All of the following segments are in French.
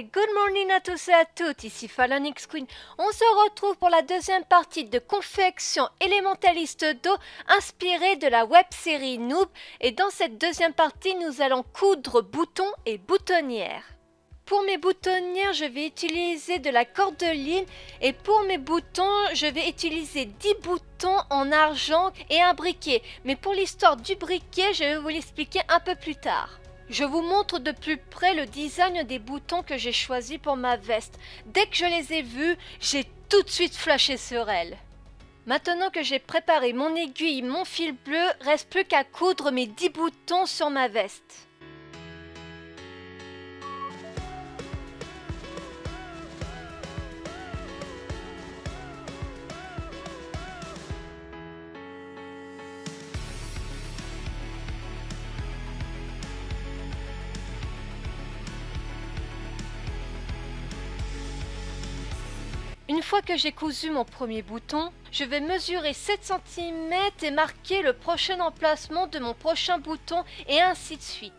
Et good morning à tous et à toutes, ici Fallon X Queen. On se retrouve pour la deuxième partie de confection élémentaliste d'eau inspirée de la web-série Noob. Et dans cette deuxième partie, nous allons coudre boutons et boutonnières. Pour mes boutonnières, je vais utiliser de la cordeline et pour mes boutons, je vais utiliser 10 boutons en argent et un briquet. Mais pour l'histoire du briquet, je vais vous l'expliquer un peu plus tard. Je vous montre de plus près le design des boutons que j'ai choisis pour ma veste. Dès que je les ai vus, j'ai tout de suite flashé sur elles. Maintenant que j'ai préparé mon aiguille, mon fil bleu, reste plus qu'à coudre mes 10 boutons sur ma veste. Une fois que j'ai cousu mon premier bouton, je vais mesurer 7 cm et marquer le prochain emplacement de mon prochain bouton et ainsi de suite.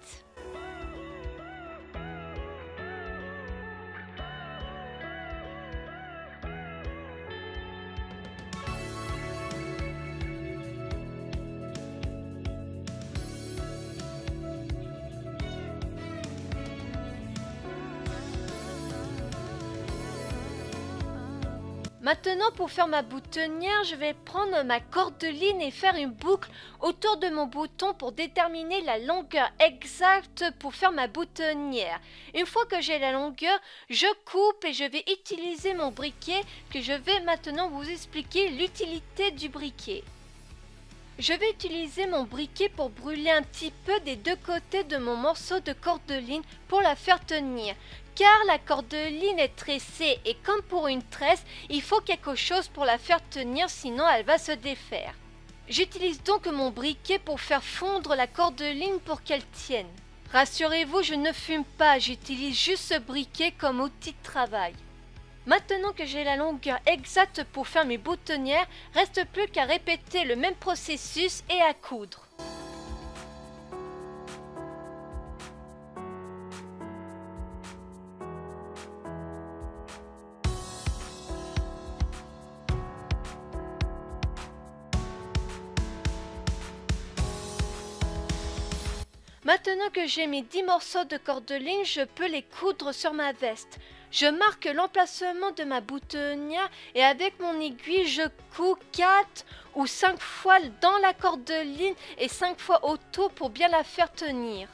Maintenant, pour faire ma boutonnière, je vais prendre ma cordeline et faire une boucle autour de mon bouton pour déterminer la longueur exacte pour faire ma boutonnière. Une fois que j'ai la longueur, je coupe et je vais utiliser mon briquet que je vais maintenant vous expliquer l'utilité du briquet. Je vais utiliser mon briquet pour brûler un petit peu des deux côtés de mon morceau de cordeline pour la faire tenir. Car la cordeline est tressée et comme pour une tresse, il faut quelque chose pour la faire tenir sinon elle va se défaire. J'utilise donc mon briquet pour faire fondre la cordeline pour qu'elle tienne. Rassurez-vous, je ne fume pas, j'utilise juste ce briquet comme outil de travail. Maintenant que j'ai la longueur exacte pour faire mes boutonnières, reste plus qu'à répéter le même processus et à coudre. Maintenant que j'ai mes 10 morceaux de cordeline, je peux les coudre sur ma veste. Je marque l'emplacement de ma boutonnière et avec mon aiguille, je couds 4 ou 5 fois dans la cordeline et 5 fois autour pour bien la faire tenir.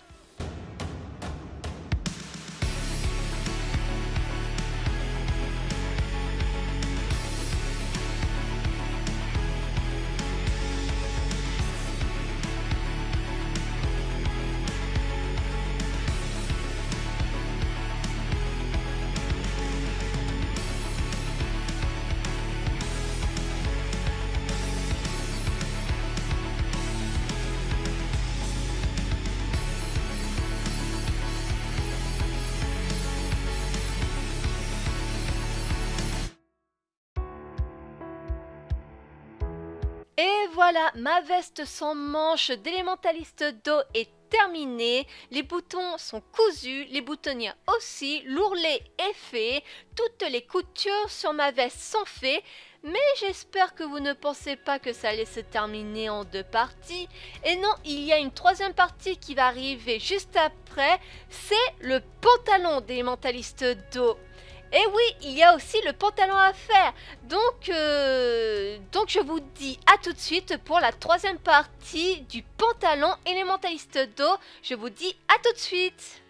Et voilà, ma veste sans manches d'élémentaliste d'eau est terminée. Les boutons sont cousus, les boutonnières aussi, l'ourlet est fait, toutes les coutures sur ma veste sont faites. Mais j'espère que vous ne pensez pas que ça allait se terminer en 2 parties. Et non, il y a une 3e partie qui va arriver juste après. C'est le pantalon d'élémentaliste d'eau. Et oui, il y a aussi le pantalon à faire. Donc je vous dis à tout de suite pour la 3e partie du pantalon élémentaliste d'eau. Je vous dis à tout de suite.